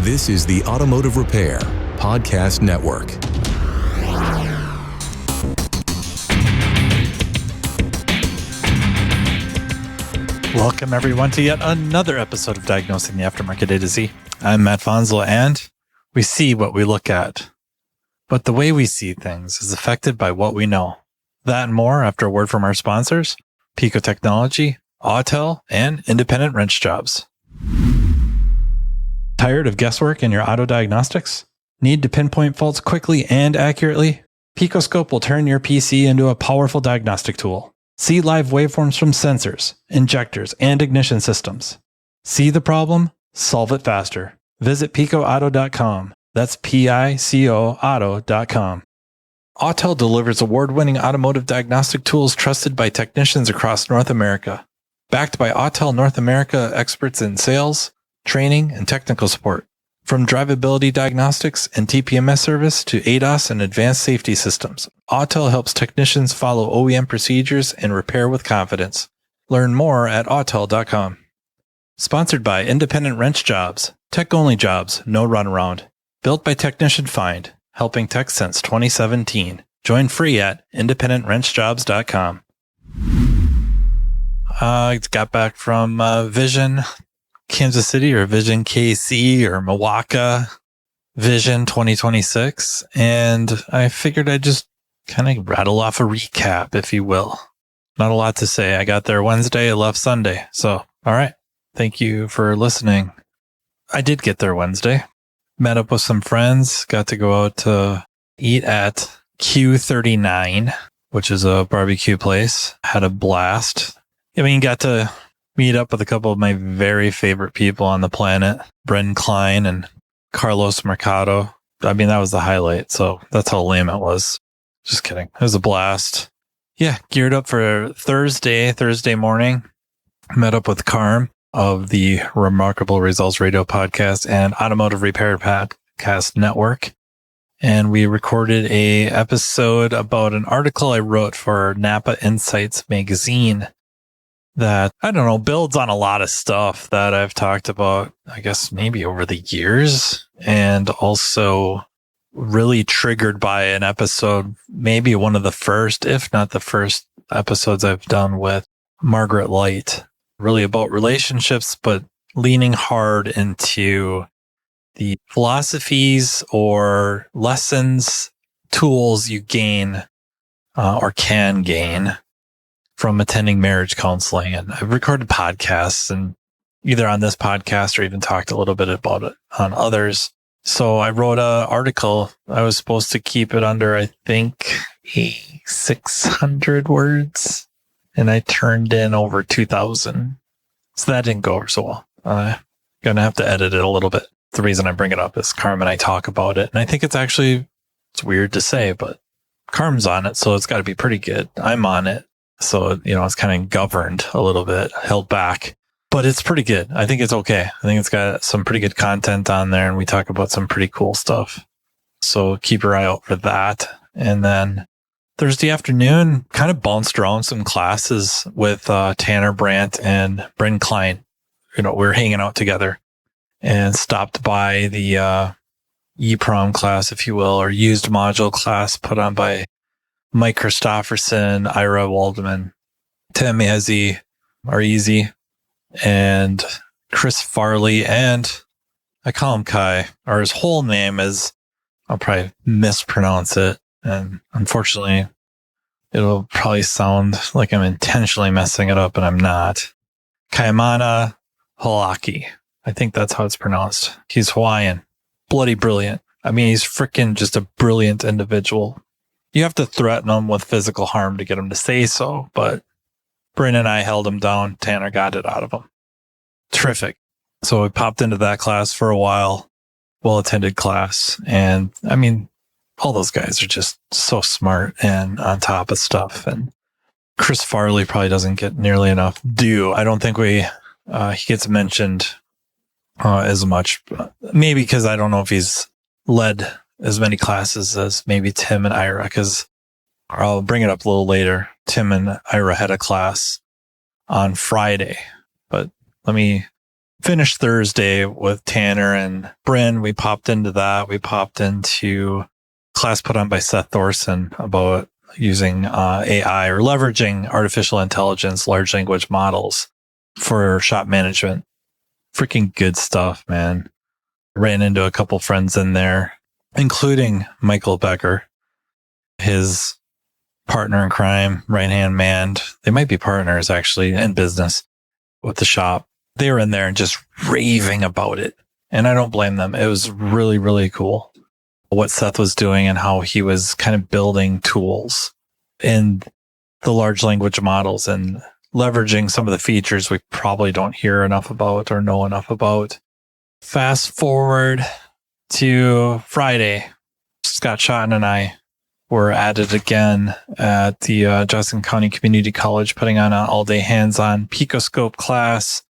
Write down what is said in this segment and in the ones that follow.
This is the Automotive Repair Podcast Network. Welcome, everyone, to yet another episode of Diagnosing the Aftermarket A to Z. I'm Matt Fonzla, and we see what we look at. But the way we see things is affected by what we know. That and more after a word from our sponsors, Pico Technology, Autel, and Independent Wrench Jobs. Tired of guesswork in your auto diagnostics? Need to pinpoint faults quickly and accurately? PicoScope will turn your PC into a powerful diagnostic tool. See live waveforms from sensors, injectors, and ignition systems. See the problem? Solve it faster. Visit picoauto.com. That's Pico auto.com. Autel delivers award-winning automotive diagnostic tools trusted by technicians across North America. Backed by Autel North America experts in sales, training, and technical support. From drivability diagnostics and TPMS service to ADAS and advanced safety systems, Autel helps technicians follow OEM procedures and repair with confidence. Learn more at autel.com. Sponsored by Independent Wrench Jobs, tech-only jobs, no runaround. Built by Technician Find, helping tech since 2017. Join free at independentwrenchjobs.com. I got back from Vision Kansas City, or Vision KC, or Milwaukee Vision 2026, and I figured I'd just kind of rattle off a recap, if you will. Not a lot to say. I got there Wednesday, I left Sunday. So, all right. Thank you for listening. I did get there Wednesday. Met up with some friends. Got to go out to eat at Q39, which is a barbecue place. Had a blast. I mean, got to meet up with a couple of my very favorite people on the planet, Bren Klein and Carlos Mercado. I mean, that was the highlight. So that's how lame it was. Just kidding. It was a blast. Yeah, geared up for Thursday morning. Met up with Carm of the Remarkable Results Radio Podcast and Automotive Repair Podcast Network. And we recorded a episode about an article I wrote for Napa Insights magazine that, I don't know, builds on a lot of stuff that I've talked about, I guess, maybe over the years, and also really triggered by an episode, maybe one of the first, if not the first episodes I've done with Margaret Light, really about relationships, but leaning hard into the philosophies or lessons, tools you gain or can gain from attending marriage counseling. And I've recorded podcasts, and either on this podcast or even talked a little bit about it on others. So I wrote an article. I was supposed to keep it under, I think, 600 words, and I turned in over 2,000. So that didn't go over so well. I'm going to have to edit it a little bit. The reason I bring it up is Carm and I talk about it. And I think it's weird to say, but Carm's on it, so it's got to be pretty good. I'm on it. So, it's kind of governed a little bit, held back, but it's pretty good. I think it's okay. I think it's got some pretty good content on there, and we talk about some pretty cool stuff. So keep your eye out for that. And then Thursday afternoon, kind of bounced around some classes with Tanner Brandt and Bren Klein. We were hanging out together and stopped by the EEPROM class, if you will, or used module class put on by Mike Christofferson, Ira Waldman, Tim Ezzy, Arizi, and Chris Farley, and I call him Kai, or his whole name is, I'll probably mispronounce it, and unfortunately, it'll probably sound like I'm intentionally messing it up, and I'm not. Kaimana Halaki. I think that's how it's pronounced. He's Hawaiian. Bloody brilliant. I mean, he's freaking just a brilliant individual. You have to threaten him with physical harm to get him to say so, but Bryn and I held him down. Tanner got it out of him. Terrific. So I popped into that class for a while, well-attended class. And I mean, all those guys are just so smart and on top of stuff. And Chris Farley probably doesn't get nearly enough due. I don't think he gets mentioned as much, maybe because I don't know if he's led as many classes as maybe Tim and Ira, because I'll bring it up a little later. Tim and Ira had a class on Friday, but let me finished Thursday with Tanner and Bryn. We popped into that. We popped into class put on by Seth Thorson about using AI or leveraging artificial intelligence, large language models for shop management. Freaking good stuff, man. Ran into a couple friends in there, including Michael Becker, his partner in crime, right-hand man. They might be partners actually in business with the shop. They were in there and just raving about it. And I don't blame them. It was really, really cool what Seth was doing and how he was kind of building tools in the large language models and leveraging some of the features we probably don't hear enough about or know enough about. Fast forward to Friday, Scott Schotten and I were at it again at the Johnson County Community College, putting on an all-day hands-on PicoScope class.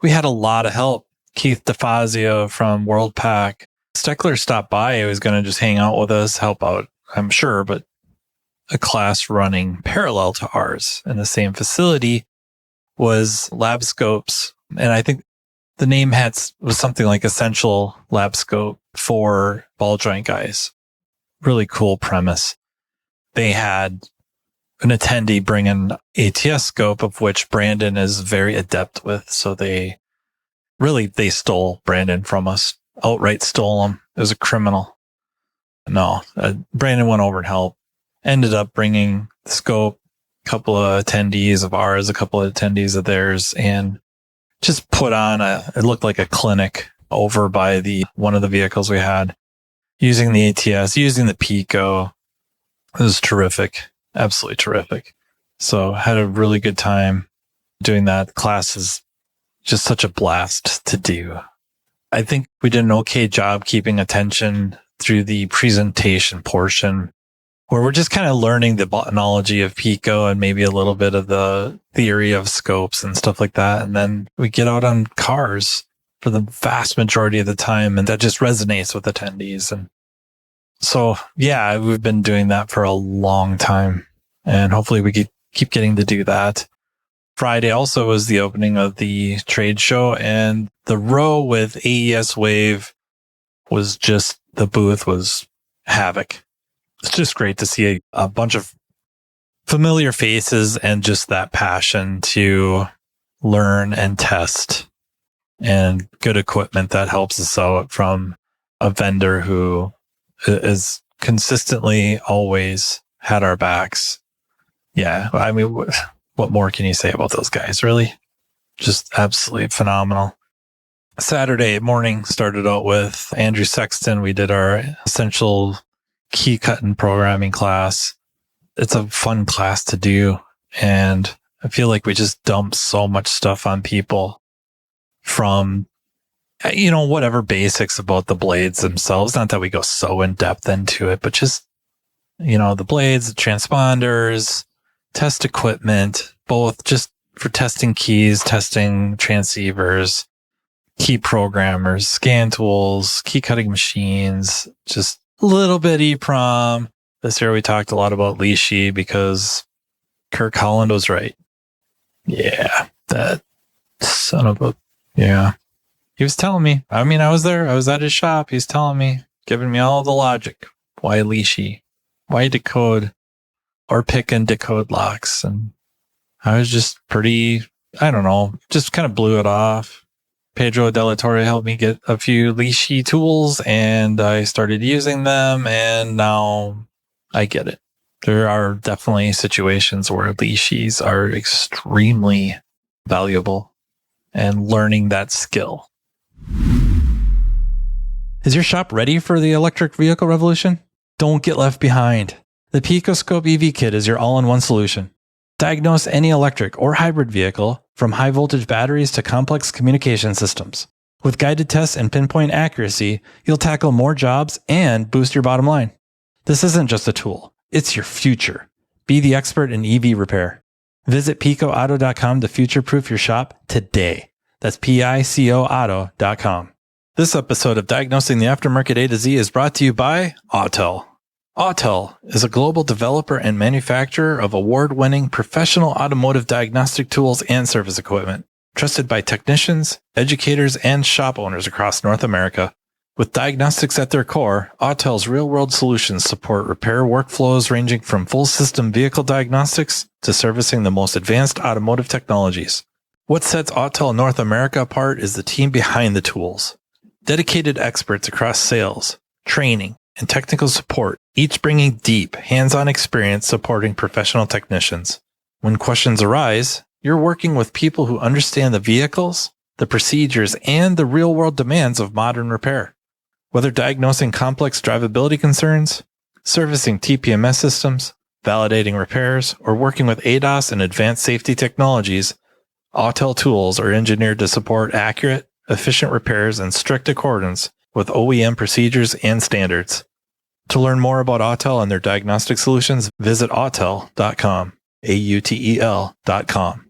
We had a lot of help. Keith DeFazio from WorldPack. Steckler stopped by. He was going to just hang out with us, help out, I'm sure, but a class running parallel to ours in the same facility was LabScopes. And I think the name was something like Essential LabScope for ball joint guys. Really cool premise. They had an attendee bring an ATS scope, of which Brandon is very adept with. So they stole Brandon from us. Outright stole him. It was a criminal. No, Brandon went over and helped. Ended up bringing the scope, a couple of attendees of ours, a couple of attendees of theirs, and just put on it looked like a clinic over by one of the vehicles we had, using the ATS, using the Pico. It was terrific. Absolutely terrific. So had a really good time doing that. The class is just such a blast to do. I think we did an okay job keeping attention through the presentation portion, where we're just kind of learning the botany of Pico and maybe a little bit of the theory of scopes and stuff like that. And then we get out on cars for the vast majority of the time. And that just resonates with attendees. And so, yeah, we've been doing that for a long time. And hopefully we keep getting to do that. Friday also was the opening of the trade show, and the row with AES Wave the booth was havoc. It's just great to see a bunch of familiar faces and just that passion to learn and test, and good equipment that helps us out from a vendor who is consistently always had our backs. Yeah, I mean, what more can you say about those guys, really? Just absolutely phenomenal. Saturday morning started out with Andrew Sexton. We did our essential key cutting programming class. It's a fun class to do. And I feel like we just dump so much stuff on people from, whatever basics about the blades themselves. Not that we go so in depth into it, but just, the blades, the transponders, test equipment, both just for testing keys, testing transceivers, key programmers, scan tools, key cutting machines, just a little bit EEPROM. This year we talked a lot about Lishi because Kirk Holland was right. Yeah, that son of a... Yeah. He was telling me. I mean, I was there. I was at his shop. He's telling me, giving me all the logic. Why Lishi? Why decode or pick and decode locks? And I was just pretty, I don't know, just kind of blew it off. Pedro Della Torre helped me get a few Lishi tools, and I started using them, and now I get it. There are definitely situations where Lishis are extremely valuable, and learning that skill. Is your shop ready for the electric vehicle revolution? Don't get left behind. The PicoScope EV Kit is your all-in-one solution. Diagnose any electric or hybrid vehicle, from high-voltage batteries to complex communication systems. With guided tests and pinpoint accuracy, you'll tackle more jobs and boost your bottom line. This isn't just a tool. It's your future. Be the expert in EV repair. Visit picoauto.com to future-proof your shop today. That's PICOauto.com. This episode of Diagnosing the Aftermarket A to Z is brought to you by Autel. Autel is a global developer and manufacturer of award-winning professional automotive diagnostic tools and service equipment. trusted by technicians, educators, and shop owners across North America. With diagnostics at their core, Autel's real-world solutions support repair workflows ranging from full system vehicle diagnostics to servicing the most advanced automotive technologies. What sets Autel North America apart is the team behind the tools. Dedicated experts across sales, training, and technical support, each bringing deep, hands-on experience supporting professional technicians. When questions arise, you're working with people who understand the vehicles, the procedures, and the real-world demands of modern repair. Whether diagnosing complex drivability concerns, servicing TPMS systems, validating repairs, or working with ADAS and advanced safety technologies, Autel tools are engineered to support accurate, efficient repairs in strict accordance with OEM procedures and standards. To learn more about Autel and their diagnostic solutions, visit autel.com, AUTEL.com.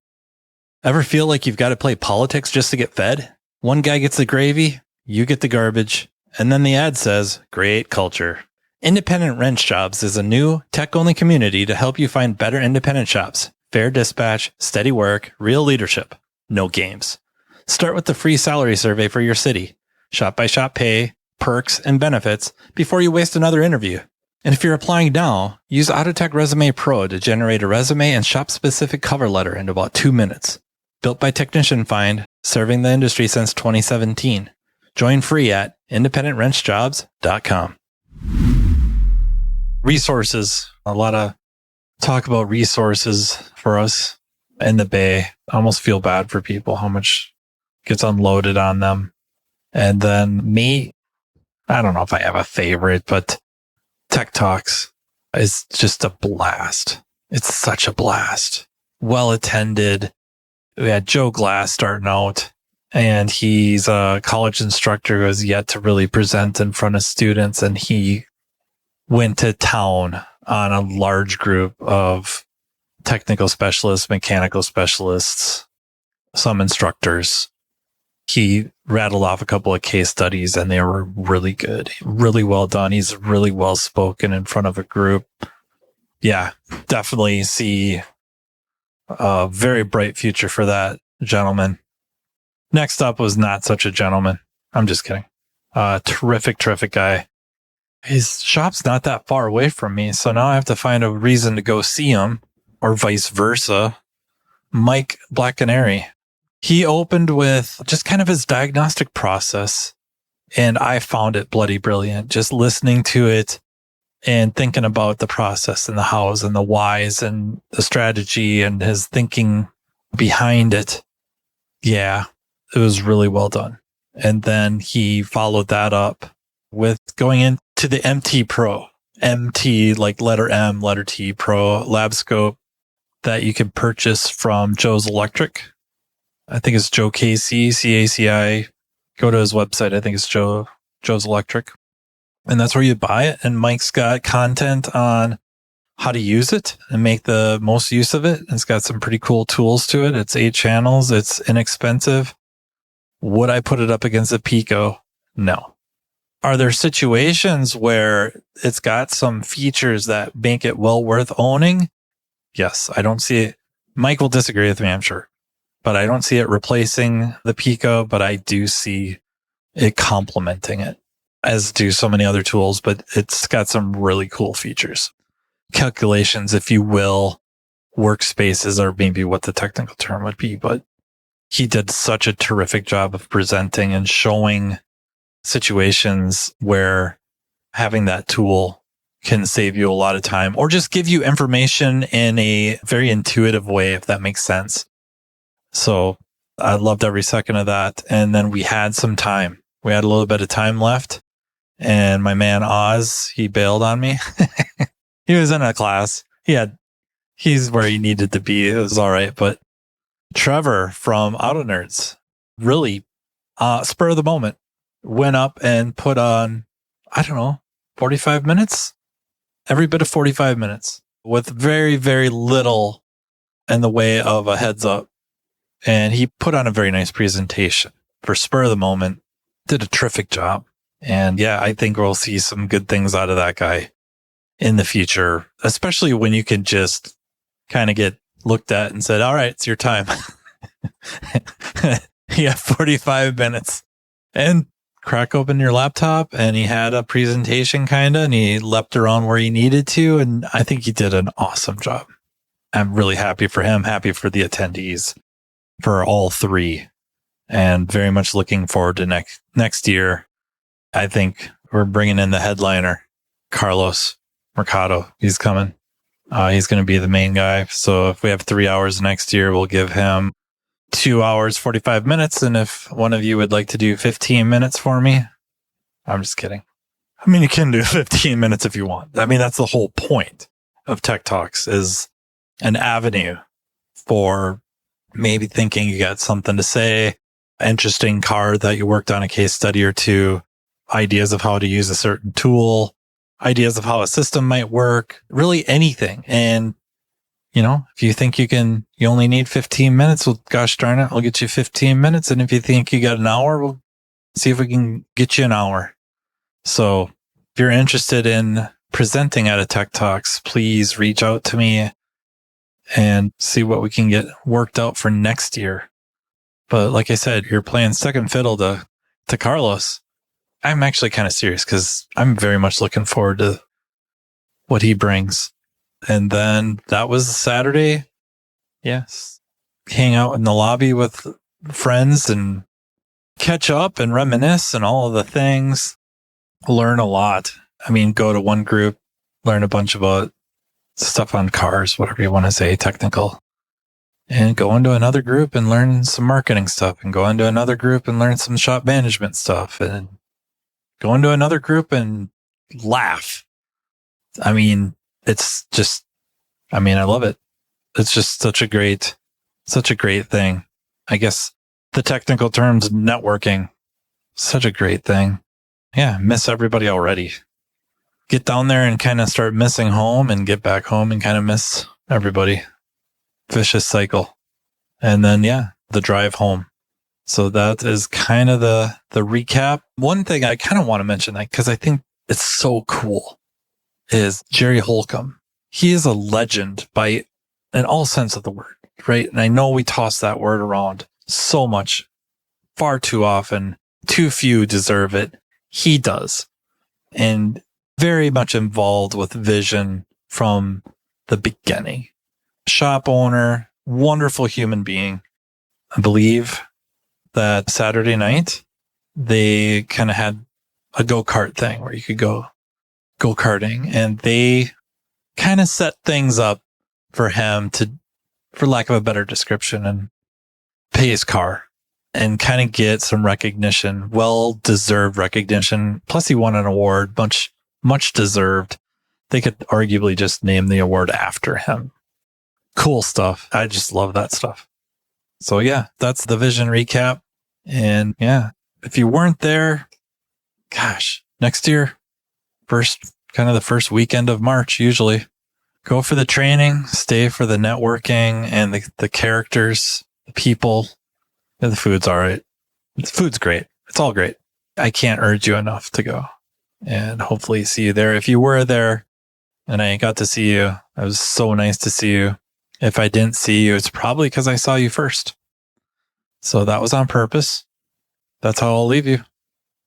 Ever feel like you've got to play politics just to get fed? One guy gets the gravy, you get the garbage, and then the ad says, great culture. Independent Wrench Jobs is a new, tech-only community to help you find better independent shops. Fair dispatch, steady work, real leadership. No games. Start with the free salary survey for your city. Shop-by-shop pay, perks, and benefits before you waste another interview. And if you're applying now, use Autotech Resume Pro to generate a resume and shop-specific cover letter in about 2 minutes. Built by Technician Find, serving the industry since 2017. Join free at independentwrenchjobs.com. Resources. A lot of talk about resources for us in the Bay. I almost feel bad for people, how much gets unloaded on them. And then me, I don't know if I have a favorite, but Tech Talks is just a blast. It's such a blast. Well attended. We had Joe Glass starting out, and he's a college instructor who has yet to really present in front of students. And he went to town on a large group of technical specialists, mechanical specialists, some instructors. He rattled off a couple of case studies and they were really good, really well done. He's really well spoken in front of a group. Yeah, definitely see a very bright future for that gentleman. Next up was not such a gentleman. I'm just kidding. Terrific guy. His shop's not that far away from me, so now I have to find a reason to go see him, or vice versa. Mike Black Canary. He opened with just kind of his diagnostic process, and I found it bloody brilliant. Just listening to it and thinking about the process and the hows and the whys and the strategy and his thinking behind it. Yeah, it was really well done. And then he followed that up with going into the MT Pro. MT, like letter M, letter T Pro lab scope that you can purchase from Joe's Electric. I think it's Joe KC, CACI. Go to his website. I think it's Joe's Electric. And that's where you buy it. And Mike's got content on how to use it and make the most use of it. It's got some pretty cool tools to it. It's 8 channels. It's inexpensive. Would I put it up against a Pico? No. Are there situations where it's got some features that make it well worth owning? Yes, I don't see it. Mike will disagree with me, I'm sure. But I don't see it replacing the Pico, but I do see it complementing it, as do so many other tools, but it's got some really cool features. Calculations, if you will, workspaces are maybe what the technical term would be, but he did such a terrific job of presenting and showing situations where having that tool can save you a lot of time or just give you information in a very intuitive way, if that makes sense. So I loved every second of that. And then we had some time. We had a little bit of time left. And my man Oz, he bailed on me. He was in a class. He's where he needed to be. It was all right. But Trevor from Auto Nerds really, spur of the moment, went up and put on, 45 minutes? Every bit of 45 minutes with very, very little in the way of a heads up. And he put on a very nice presentation for spur of the moment, did a terrific job. And yeah, I think we'll see some good things out of that guy in the future, especially when you can just kind of get looked at and said, all right, it's your time. You have 45 minutes and crack open your laptop, and he had a presentation and he leapt around where he needed to. And I think he did an awesome job. I'm really happy for him, happy for the attendees, for all three, and very much looking forward to next year. I think we're bringing in the headliner, Carlos Mercado. He's coming. He's going to be the main guy. So if we have 3 hours next year, we'll give him 2 hours, 45 minutes. And if one of you would like to do 15 minutes for me, I'm just kidding. I mean, you can do 15 minutes if you want. I mean, that's the whole point of Tech Talks, is an avenue for maybe thinking you got something to say, interesting card that you worked on a case study or two, ideas of how to use a certain tool, ideas of how a system might work, really anything. And, if you think you only need 15 minutes, well, gosh darn it, I'll get you 15 minutes. And if you think you got an hour, we'll see if we can get you an hour. So if you're interested in presenting at a Tech Talks, please reach out to me and see what we can get worked out for next year. But like I said, you're playing second fiddle to Carlos. I'm actually kind of serious because I'm very much looking forward to what he brings. And then that was Saturday. Yes. Hang out in the lobby with friends and catch up and reminisce and all of the things. Learn a lot. I mean, go to one group, learn a bunch about stuff on cars, whatever you want to say, technical. And go into another group and learn some marketing stuff, and go into another group and learn some shop management stuff, and go into another group and laugh. I mean, it's just, I love it. It's just such a great thing. I guess the technical terms, networking, such a great thing. Yeah. Miss everybody already. Get down there and kind of start missing home, and get back home and kind of miss everybody. Vicious cycle. And then, the drive home. So that is kind of the recap. One thing I kind of want to mention, because I think it's so cool, is Jerry Holcomb. He is a legend in all sense of the word, right? And I know we toss that word around so much, far too often. Too few deserve it. He does. And very much involved with vision from the beginning. Shop owner, wonderful human being. I believe that Saturday night, they kind of had a go-kart thing where you could go go-karting, and they kind of set things up for him to, for lack of a better description, and pay his car and kind of get some recognition, well-deserved recognition. Plus he won an award, much deserved. They could arguably just name the award after him. Cool stuff. I just love that stuff. So that's the vision recap. And if you weren't there, gosh, next year, the first weekend of March, usually go for the training, stay for the networking and the characters, the people. The food's all right. The food's great. It's all great. I can't urge you enough to go, and hopefully see you there. If you were there and I got to see you, it was so nice to see you. If I didn't see you, it's probably because I saw you first. So that was on purpose. That's how I'll leave you.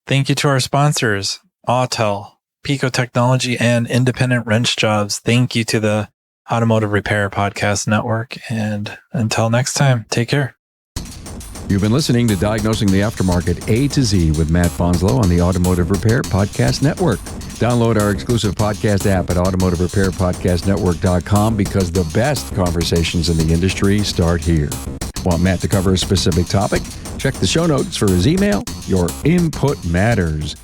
Thank you to our sponsors, Autel, Pico Technology, and Independent Wrench Jobs. Thank you to the Automotive Repair Podcast Network. And until next time, take care. You've been listening to Diagnosing the Aftermarket A to Z with Matt Bonslow on the Automotive Repair Podcast Network. Download our exclusive podcast app at automotiverepairpodcastnetwork.com, because the best conversations in the industry start here. Want Matt to cover a specific topic? Check the show notes for his email. Your input matters.